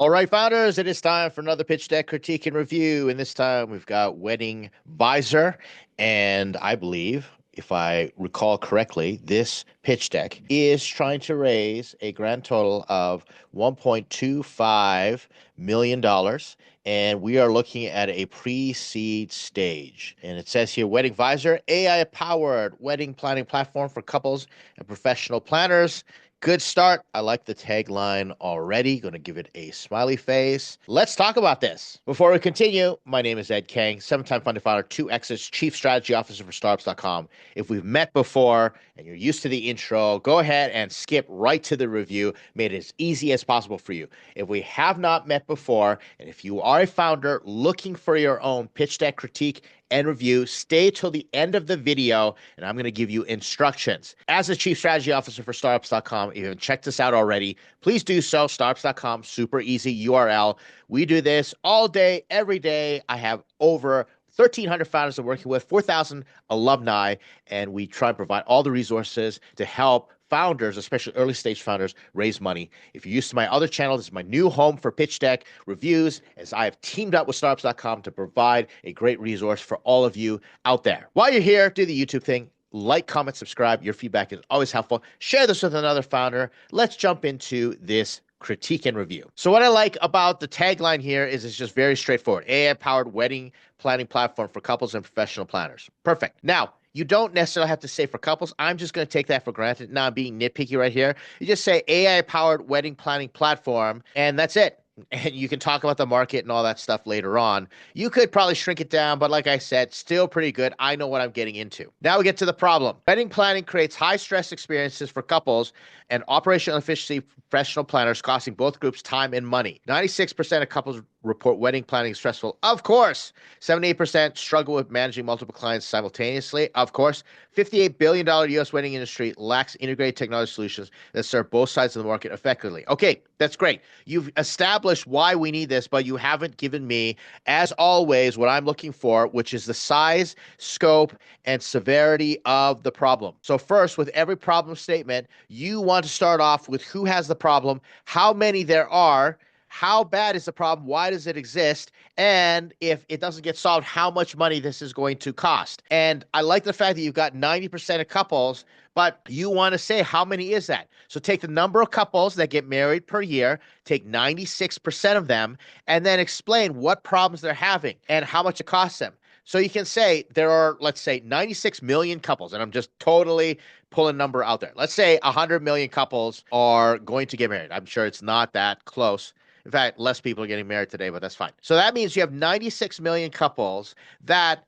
All right, founders, it is time for another pitch deck critique and review. And this time we've got Wedding Visor. And I believe, if I recall correctly, this pitch deck is trying to raise a grand total of $1.25 million. And we are looking at a pre-seed stage. And it says here, Wedding Visor, AI-powered wedding planning platform for couples and professional planners. Good start. I like the tagline already. Going to give it a smiley face. Let's talk about this. Before we continue, my name is Ed Kang, seven-time funded founder, 2X's Chief Strategy Officer for Startups.com. If we've met before and you're used to the intro, go ahead and skip right to the review. Made it as easy as possible for you. If we have not met before, and if you are a founder looking for your own pitch deck critique and review, stay till the end of the video, and I'm going to give you instructions. As a Chief Strategy Officer for Startups.com, if you haven't checked this out already, please do so. Startups.com, super easy URL. We do this all day, every day. I have over 1,300 founders I'm working with, 4,000 alumni, and we try and provide all the resources to help founders, especially early stage founders, raise money. If you're used to my other channel, this is my new home for pitch deck reviews, as I have teamed up with Startups.com to provide a great resource for all of you out there. While you're here, do the YouTube thing. Like, comment, subscribe. Your feedback is always helpful. Share this with another founder. Let's jump into this critique and review. So what I like about the tagline here is it's just very straightforward. AI-powered wedding planning platform for couples and professional planners. Perfect. Now, you don't necessarily have to say for couples. I'm just going to take that for granted. Now I'm being nitpicky right here. You just say AI-powered wedding planning platform, and that's it. And you can talk about the market and all that stuff later on. You could probably shrink it down, but like I said, still pretty good. I know what I'm getting into. Now we get to the problem. Wedding planning creates high-stress experiences for couples and operational efficiency for professional planners, costing both groups time and money. 96% of couples report wedding planning is stressful. Of course. 78% struggle with managing multiple clients simultaneously. Of course. $58 billion U.S. wedding industry lacks integrated technology solutions that serve both sides of the market effectively. Okay, that's great. You've established why we need this, but you haven't given me, as always, what I'm looking for, which is the size, scope, and severity of the problem. So first, with every problem statement, you want to start off with who has the problem, how many there are, how bad is the problem, why does it exist, and if it doesn't get solved, how much money this is going to cost. And I like the fact that you've got 90% of couples, but you want to say how many is that? So take the number of couples that get married per year, take 96% of them, and then explain what problems they're having and how much it costs them. So you can say there are, let's say, 96 million couples, and I'm just totally pulling a number out there. Let's say 100 million couples are going to get married. I'm sure it's not that close. In fact, less people are getting married today, but that's fine. So that means you have 96 million couples that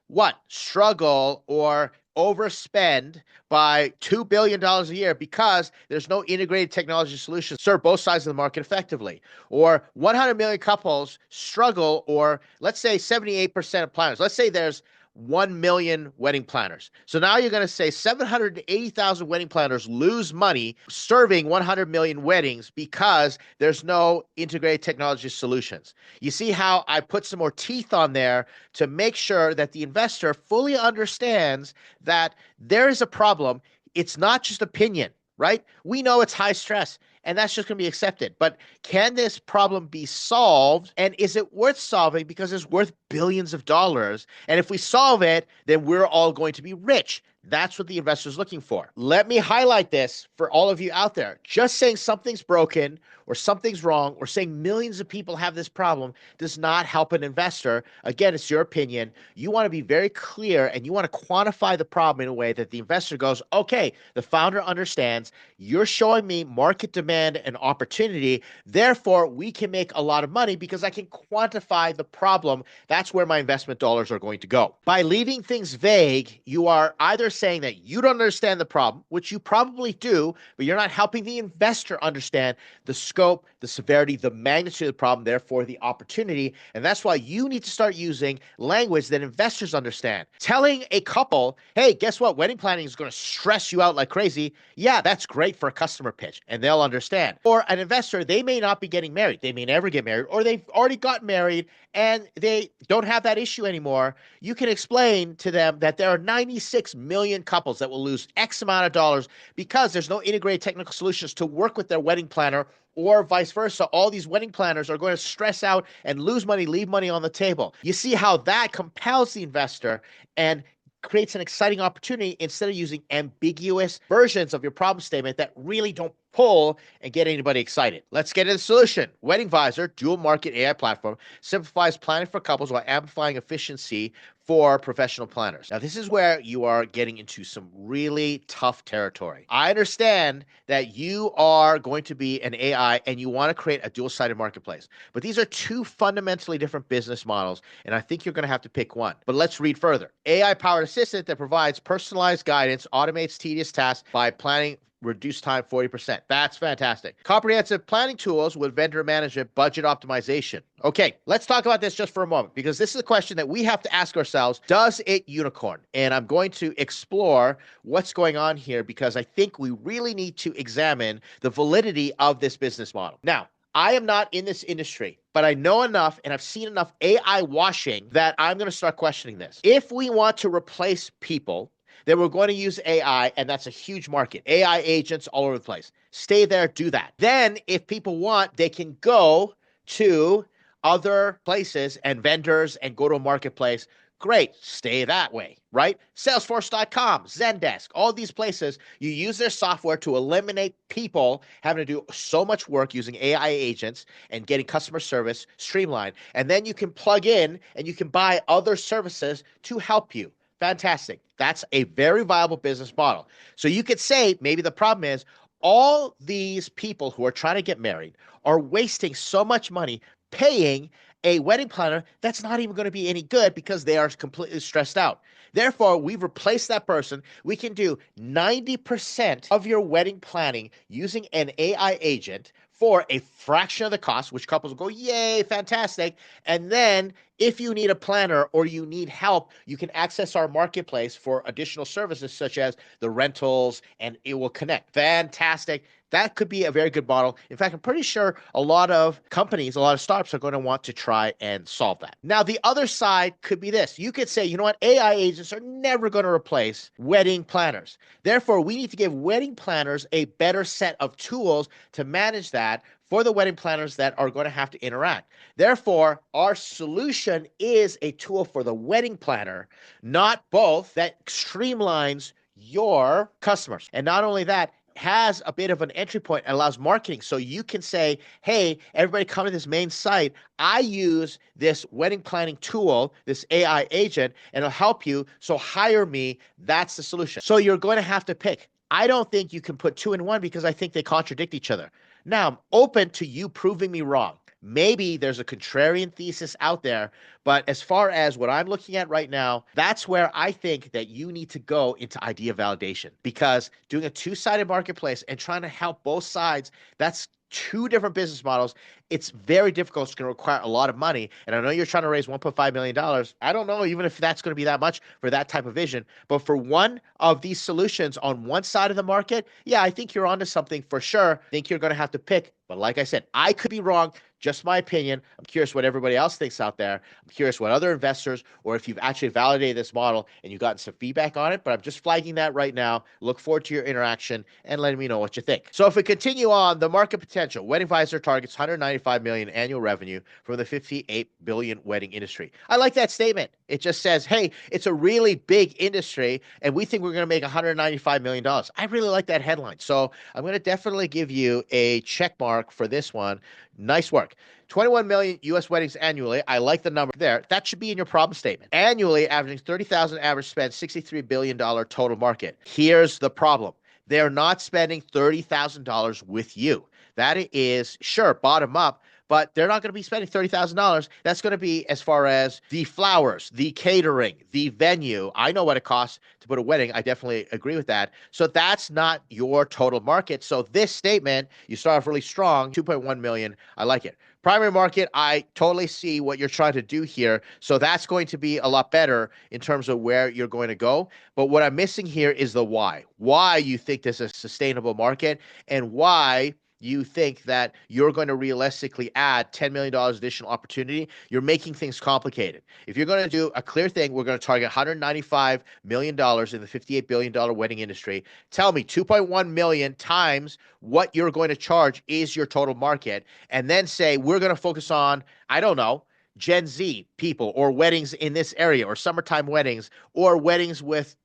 struggle or overspend by $2 billion a year because there's no integrated technology solution to serve both sides of the market effectively. Or 100 million couples struggle, or let's say 78% of planners. Let's say there's 1 million wedding planners. So now you're going to say 780,000 wedding planners lose money serving 100 million weddings because there's no integrated technology solutions. You see how I put some more teeth on there to make sure that the investor fully understands that there is a problem. It's not just opinion, right? We know it's high stress, and that's just going to be accepted. But can this problem be solved? And is it worth solving because it's worth billions of dollars? And if we solve it, then we're all going to be rich. That's what the investor is looking for. Let me highlight this for all of you out there. Just saying something's broken or something's wrong or saying millions of people have this problem does not help an investor. Again, it's your opinion. You want to be very clear and you want to quantify the problem in a way that the investor goes, okay, the founder understands. You're showing me market demand and opportunity. Therefore, we can make a lot of money because I can quantify the problem. That's where my investment dollars are going to go. By leaving things vague, you are either saying that you don't understand the problem, which you probably do, but you're not helping the investor understand the scope, the severity, the magnitude of the problem, therefore the opportunity. And that's why you need to start using language that investors understand. Telling a couple, hey, guess what? Wedding planning is going to stress you out like crazy. Yeah, that's great for a customer pitch, and they'll understand. Or an investor, they may not be getting married. They may never get married, or they've already got married and they don't have that issue anymore. You can explain to them that there are 96 million million couples that will lose X amount of dollars because there's no integrated technical solutions to work with their wedding planner, or vice versa. All these wedding planners are going to stress out and lose money, leave money on the table. You see how that compels the investor and creates an exciting opportunity instead of using ambiguous versions of your problem statement that really don't pull and get anybody excited. Let's get into the solution. Wedding Visor, dual market AI platform, simplifies planning for couples while amplifying efficiency for professional planners. Now, this is where you are getting into some really tough territory. I understand that you are going to be an AI and you want to create a dual-sided marketplace, but these are two fundamentally different business models, and I think you're going to have to pick one. But let's read further. AI-powered assistant that provides personalized guidance, automates tedious tasks by planning reduce time 40%. That's fantastic. Comprehensive planning tools with vendor management, budget optimization. Okay, let's talk about this just for a moment, because this is a question that we have to ask ourselves. Does it unicorn? And I'm going to explore what's going on here, because I think we really need to examine the validity of this business model. Now, I am not in this industry, but I know enough and I've seen enough AI washing that I'm going to start questioning this. If we want to replace people, then we're going to use AI, and that's a huge market. AI agents all over the place. Stay there, do that. Then if people want, they can go to other places and vendors and go to a marketplace. Great, stay that way, right? Salesforce.com, Zendesk, all these places, you use their software to eliminate people having to do so much work using AI agents and getting customer service streamlined. And then you can plug in and you can buy other services to help you. Fantastic. That's a very viable business model. So you could say maybe the problem is all these people who are trying to get married are wasting so much money paying a wedding planner that's not even going to be any good because they are completely stressed out. Therefore, we've replaced that person. We can do 90% of your wedding planning using an AI agent for a fraction of the cost, which couples will go, yay, fantastic. And then if you need a planner or you need help, you can access our marketplace for additional services such as the rentals, and it will connect. Fantastic. That could be a very good model. In fact, I'm pretty sure a lot of companies, a lot of startups are going to want to try and solve that. Now, the other side could be this. You could say, you know what? AI agents are never going to replace wedding planners. Therefore, we need to give wedding planners a better set of tools to manage that for the wedding planners that are going to have to interact. Therefore, our solution is a tool for the wedding planner, not both, that streamlines your customers. And not only that, has a bit of an entry point and allows marketing. So you can say, hey, everybody come to this main site. I use this wedding planning tool, this AI agent, and it'll help you. So hire me. That's the solution. So you're going to have to pick. I don't think you can put two in one because I think they contradict each other. Now, I'm open to you proving me wrong. Maybe there's a contrarian thesis out there, but as far as what I'm looking at right now, that's where I think that you need to go into idea validation, because doing a two-sided marketplace and trying to help both sides, that's two different business models. It's very difficult. It's going to require a lot of money. And I know you're trying to raise $1.5 million. I don't know even if that's going to be that much for that type of vision. But for one of these solutions on one side of the market, yeah, I think you're onto something for sure. I think you're going to have to pick. But like I said, I could be wrong. Just my opinion. I'm curious what everybody else thinks out there. I'm curious what other investors, or if you've actually validated this model and you've gotten some feedback on it. But I'm just flagging that right now. Look forward to your interaction and letting me know what you think. So if we continue on, the market potential. Wedding Visor targets 195 million annual revenue from the 58 billion wedding industry. I like that statement. It just says, hey, it's a really big industry and we think we're going to make $195 million. I really like that headline. So I'm going to definitely give you a check mark for this one. Nice work. 21 million U.S. weddings annually. I like the number there. That should be in your problem statement. Annually, averaging 30,000 average spend, $63 billion total market. Here's the problem. They're not spending $30,000 with you. That is, sure, bottom up, but they're not going to be spending $30,000. That's going to be as far as the flowers, the catering, the venue. I know what it costs to put a wedding. I definitely agree with that. So that's not your total market. So this statement, you start off really strong, 2.1 million. I like it. Primary market, I totally see what you're trying to do here. So that's going to be a lot better in terms of where you're going to go. But what I'm missing here is the why. Why you think this is a sustainable market and why you think that you're going to realistically add $10 million additional opportunity, you're making things complicated. If you're going to do a clear thing, we're going to target $195 million in the $58 billion wedding industry. Tell me 2.1 million times what you're going to charge is your total market. And then say, we're going to focus on, I don't know, Gen Z people or weddings in this area or summertime weddings or weddings with,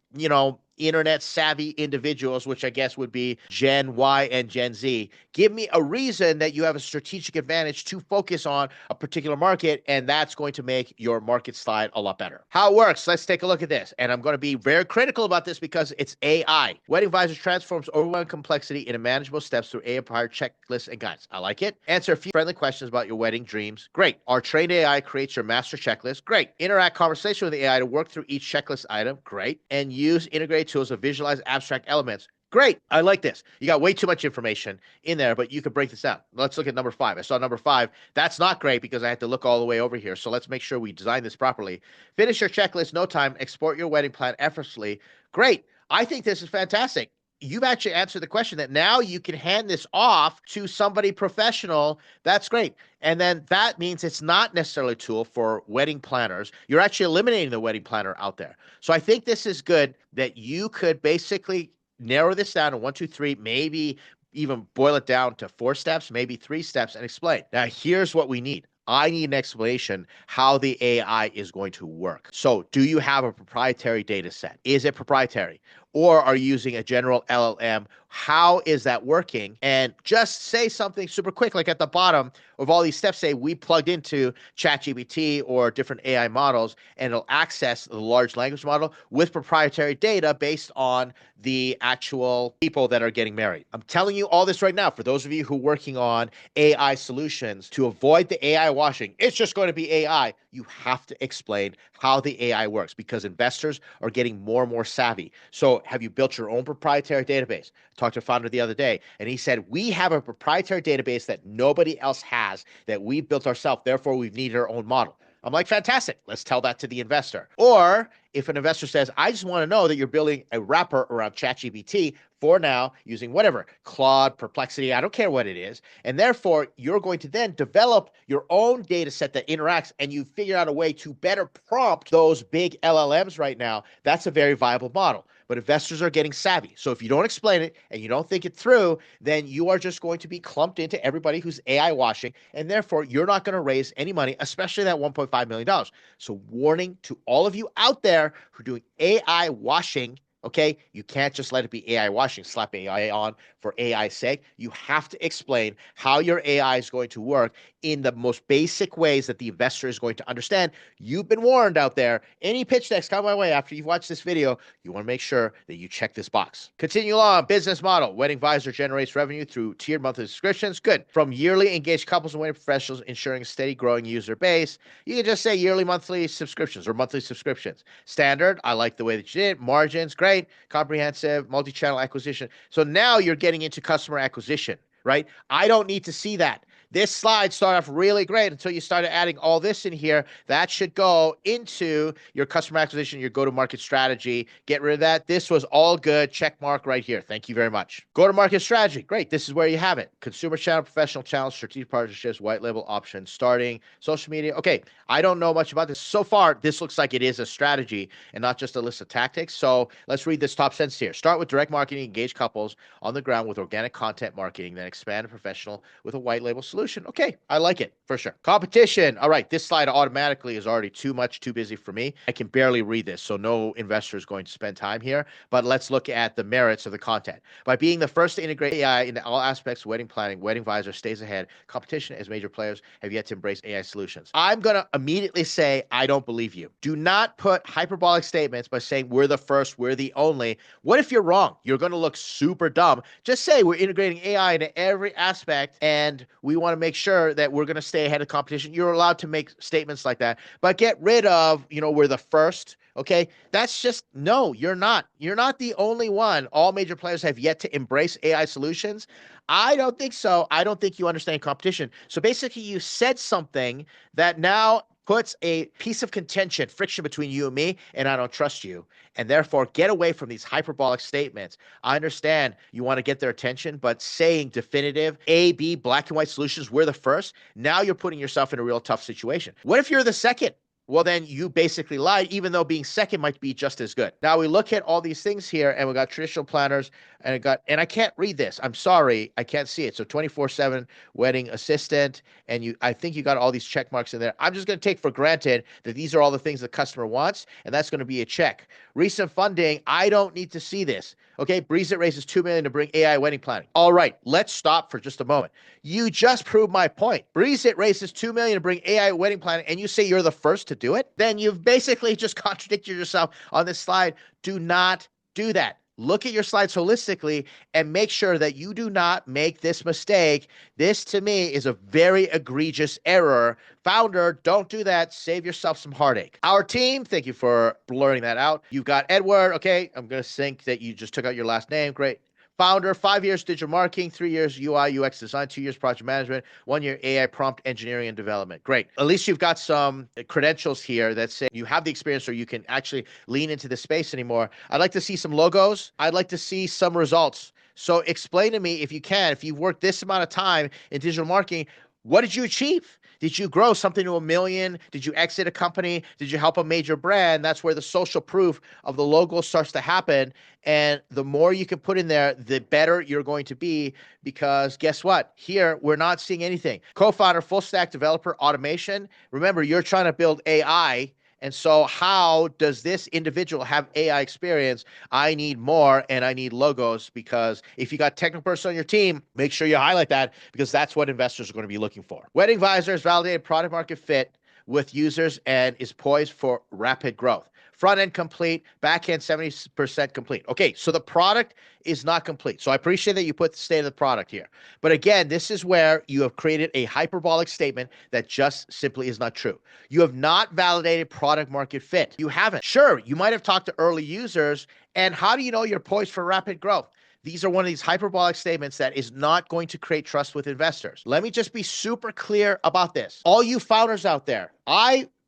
internet savvy individuals, which I guess would be Gen Y and Gen Z. Give me a reason that you have a strategic advantage to focus on a particular market, and that's going to make your market slide a lot better. How it works, let's take a look at this. And I'm going to be very critical about this because it's AI. Wedding Advisor transforms overwhelming complexity into manageable steps through AI-powered checklists and guides. I like it. Answer a few friendly questions about your wedding dreams. Great. Our trained AI creates your master checklist. Great. Interact conversation with the AI to work through each checklist item. Great. And use integrated tools to visualize abstract elements. Great. I like this. You got way too much information in there, but you could break this down. Let's look at number 5. I saw number 5. That's not great because I had to look all the way over here. So let's make sure we design this properly. Finish your checklist, no time. Export your wedding plan effortlessly. Great. I think this is fantastic. You've actually answered the question that now you can hand this off to somebody professional. That's great. And then that means it's not necessarily a tool for wedding planners. You're actually eliminating the wedding planner out there. So I think this is good that you could basically narrow this down to 1, 2, 3, maybe even boil it down to 4 steps, maybe 3 steps, and explain. Now, here's what we need. I need an explanation how the AI is going to work. So do you have a proprietary data set? Is it proprietary? Or are you using a general LLM? How is that working? And just say something super quick, like at the bottom of all these steps, say we plugged into ChatGPT or different AI models, and it'll access the large language model with proprietary data based on the actual people that are getting married. I'm telling you all this right now for those of you who are working on AI solutions to avoid the AI washing. It's just going to be AI. You have to explain how the AI works because investors are getting more and more savvy. So have you built your own proprietary database? I talked to a founder the other day, and he said, we have a proprietary database that nobody else has that we built ourselves. Therefore, we need our own model. I'm like, fantastic. Let's tell that to the investor. Or if an investor says, I just want to know that you're building a wrapper around ChatGPT for now using whatever, Claude, Perplexity, I don't care what it is. And therefore, you're going to then develop your own data set that interacts and you figure out a way to better prompt those big LLMs right now. That's a very viable model. But investors are getting savvy. So if you don't explain it and you don't think it through, then you are just going to be clumped into everybody who's AI washing. And therefore, you're not going to raise any money, especially that $1.5 million. So warning to all of you out there who are doing AI washing. Okay, you can't just let it be AI washing, slap AI on for AI's sake. You have to explain how your AI is going to work in the most basic ways that the investor is going to understand. You've been warned out there. Any pitch decks come my way after you've watched this video, you want to make sure that you check this box. Continue on. Business model. Wedding Advisor generates revenue through tiered monthly subscriptions. Good. From yearly engaged couples and wedding professionals, ensuring a steady growing user base. You can just say yearly monthly subscriptions or monthly subscriptions. Standard. I like the way that you did. Margins. Great. Comprehensive, multi-channel acquisition. So now you're getting into customer acquisition, right? I don't need to see that. This slide started off really great until you started adding all this in here. That should go into your customer acquisition, your go-to-market strategy. Get rid of that. This was all good. Check mark right here. Thank you very much. Go-to-market strategy. Great. This is where you have it. Consumer channel, professional channels, strategic partnerships, white label options, starting, social media. Okay. I don't know much about this. So far, this looks like it is a strategy and not just a list of tactics. So let's read this top sentence here. Start with direct marketing, engage couples on the ground with organic content marketing, then expand professional with a white label solution. Okay, I like it for sure. Competition. All right, this slide automatically is already too busy for me. I can barely read this, so no investor is going to spend time here. But let's look at the merits of the content. By being the first to integrate AI into all aspects of wedding planning, Wedding Advisor stays ahead. Competition as major players have yet to embrace AI solutions. I'm going to immediately say, I don't believe you. Do not put hyperbolic statements by saying we're the first, we're the only. What if you're wrong? You're going to look super dumb. Just say we're integrating AI into every aspect and we want to make sure that we're going to stay ahead of competition. You're allowed to make statements like that, but get rid of, we're the first. Okay. That's just, no, you're not. You're not the only one. All major players have yet to embrace AI solutions. I don't think so. I don't think you understand competition. So basically you said something that now puts a piece of contention, friction between you and me, and I don't trust you. And therefore, get away from these hyperbolic statements. I understand you want to get their attention, but saying definitive A, B, black and white solutions, we're the first, now you're putting yourself in a real tough situation. What if you're the second? Well, then you basically lied, even though being second might be just as good. Now we look at all these things here, and we got traditional planners, and I can't read this. I'm sorry, I can't see it. So 24/7 wedding assistant, and I think you got all these check marks in there. I'm just going to take for granted that these are all the things the customer wants, and that's going to be a check. Recent funding, I don't need to see this. Okay, Breeze It raises $2 million to bring AI wedding planning. All right, let's stop for just a moment. You just proved my point. Breeze It raises $2 million to bring AI wedding planning, and you say you're the first to do it? Then you've basically just contradicted yourself on this slide. Do not do that. Look at your slides holistically and make sure that you do not make this mistake. This, to me, is a very egregious error. Founder, don't do that. Save yourself some heartache. Our team, thank you for blurring that out. You've got Edward. Okay, I'm going to think that you just took out your last name. Great. Founder, 5 years digital marketing, 3 years UI, UX design, 2 years project management, 1 year AI prompt engineering and development. Great. At least you've got some credentials here that say you have the experience or you can actually lean into the space anymore. I'd like to see some logos. I'd like to see some results. So explain to me, if you can, if you've worked this amount of time in digital marketing, what did you achieve? Did you grow something to $1 million? Did you exit a company? Did you help a major brand? That's where the social proof of the logo starts to happen. And the more you can put in there, the better you're going to be, because guess what? Here, we're not seeing anything. Co-founder, full stack developer, automation. Remember, you're trying to build AI. And so how does this individual have AI experience? I need more, and I need logos, because if you got technical person on your team, make sure you highlight that, because that's what investors are going to be looking for. Wedding Advisor's validated product market fit with users and is poised for rapid growth. Front end complete, back end 70% complete. Okay, so the product is not complete. So I appreciate that you put the state of the product here. But again, this is where you have created a hyperbolic statement that just simply is not true. You have not validated product market fit. You haven't. Sure, you might have talked to early users, and how do you know you're poised for rapid growth? These are one of these hyperbolic statements that is not going to create trust with investors. Let me just be super clear about this. All you founders out there,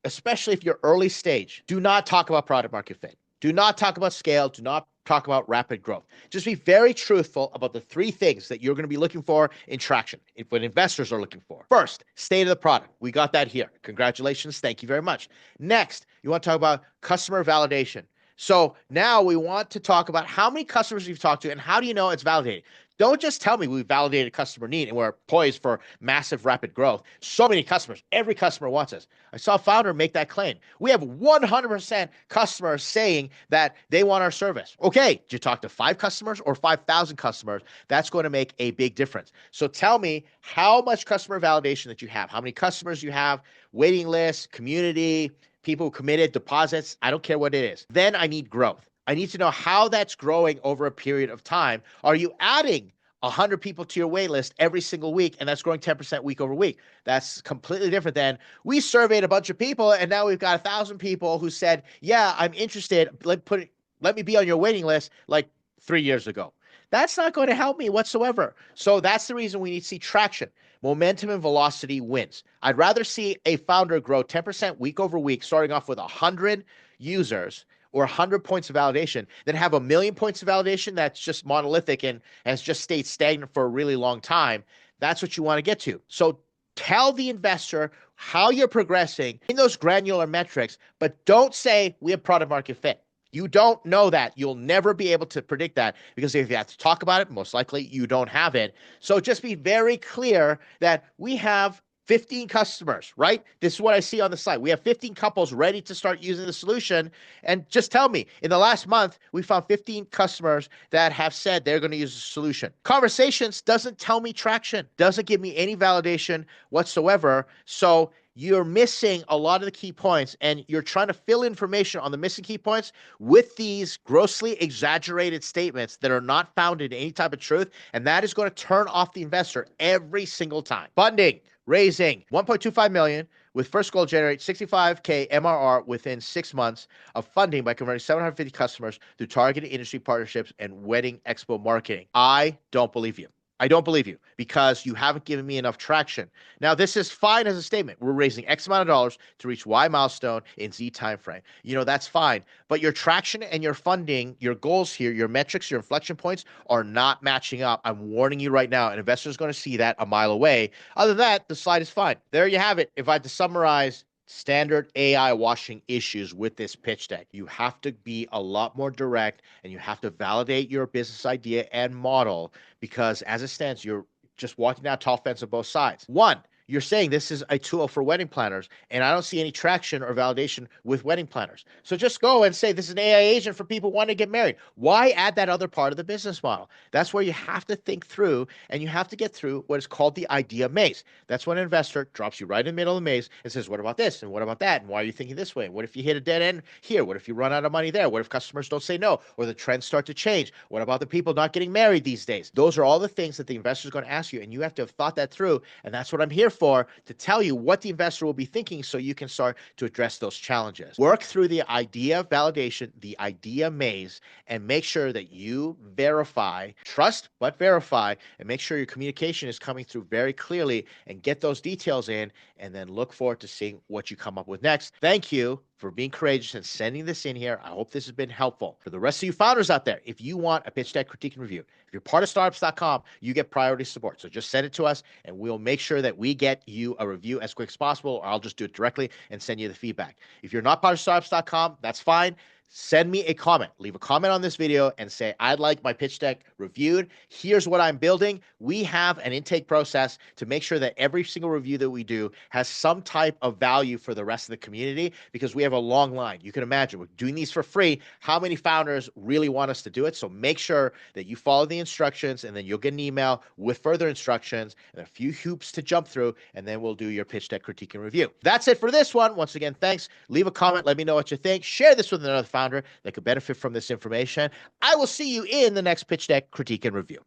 especially if you're early stage, do not talk about product market fit. Do not talk about scale. Do not talk about rapid growth. Just be very truthful about the 3 things that you're going to be looking for in traction, what investors are looking for. First, state of the product. We got that here. Congratulations. Thank you very much. Next, you want to talk about customer validation. So now we want to talk about how many customers you've talked to and how do you know it's validated. Don't just tell me we validated customer need and we're poised for massive rapid growth. So many customers. Every customer wants us. I saw a founder make that claim. We have 100% customers saying that they want our service. Okay, did you talk to 5 customers or 5,000 customers? That's going to make a big difference. So tell me how much customer validation that you have, how many customers you have, waiting list, community, people who committed, deposits. I don't care what it is. Then I need growth. I need to know how that's growing over a period of time. Are you adding 100 people to your wait list every single week, and that's growing 10% week over week? That's completely different than we surveyed a bunch of people, and now we've got 1,000 people who said, yeah, I'm interested. Let me be on your waiting list like 3 years ago. That's not going to help me whatsoever. So that's the reason we need to see traction. Momentum and velocity wins. I'd rather see a founder grow 10% week over week, starting off with 100 users or 100 points of validation, than have 1 million points of validation that's just monolithic and has just stayed stagnant for a really long time. That's what you want to get to. So tell the investor how you're progressing in those granular metrics, but don't say we have product market fit. You don't know that. You'll never be able to predict that, because if you have to talk about it, most likely you don't have it. So just be very clear that we have 15 customers, right? This is what I see on the slide. We have 15 couples ready to start using the solution. And just tell me, in the last month, we found 15 customers that have said they're going to use the solution. Conversations doesn't tell me traction, doesn't give me any validation whatsoever. So you're missing a lot of the key points, and you're trying to fill information on the missing key points with these grossly exaggerated statements that are not founded in any type of truth, and that is going to turn off the investor every single time. Funding, raising $1.25 million with first goal generate $65K MRR within 6 months of funding by converting 750 customers through targeted industry partnerships and wedding expo marketing. I don't believe you. I don't believe you because you haven't given me enough traction. Now, this is fine as a statement. We're raising X amount of dollars to reach Y milestone in Z timeframe. That's fine. But your traction and your funding, your goals here, your metrics, your inflection points are not matching up. I'm warning you right now. An investor is going to see that a mile away. Other than that, the slide is fine. There you have it. If I had to summarize standard AI washing issues with this pitch deck, you have to be a lot more direct and you have to validate your business idea and model, because as it stands, you're just walking down tall fence on both sides. One, you're saying this is a tool for wedding planners, and I don't see any traction or validation with wedding planners. So just go and say this is an AI agent for people wanting to get married. Why add that other part of the business model? That's where you have to think through, and you have to get through what is called the idea maze. That's when an investor drops you right in the middle of the maze and says, what about this? And what about that? And why are you thinking this way? What if you hit a dead end here? What if you run out of money there? What if customers don't say no? Or the trends start to change? What about the people not getting married these days? Those are all the things that the investor is going to ask you, and you have to have thought that through. And that's what I'm here for, to tell you what the investor will be thinking so you can start to address those challenges. Work through the idea validation, the idea maze, and make sure that you verify, trust but verify, and make sure your communication is coming through very clearly, and get those details in, and then look forward to seeing what you come up with next. Thank you for being courageous and sending this in here. I hope this has been helpful. For the rest of you founders out there, if you want a pitch deck critique and review, if you're part of Startups.com, you get priority support. So just send it to us, and we'll make sure that we get you a review as quick as possible, or I'll just do it directly and send you the feedback. If you're not part of Startups.com, that's fine. Send me a comment. Leave a comment on this video and say, I'd like my pitch deck reviewed. Here's what I'm building. We have an intake process to make sure that every single review that we do has some type of value for the rest of the community, because we have a long line. You can imagine we're doing these for free. How many founders really want us to do it? So make sure that you follow the instructions, and then you'll get an email with further instructions and a few hoops to jump through, and then we'll do your pitch deck critique and review. That's it for this one. Once again, thanks. Leave a comment. Let me know what you think. Share this with another founder that could benefit from this information. I will see you in the next pitch deck critique and review.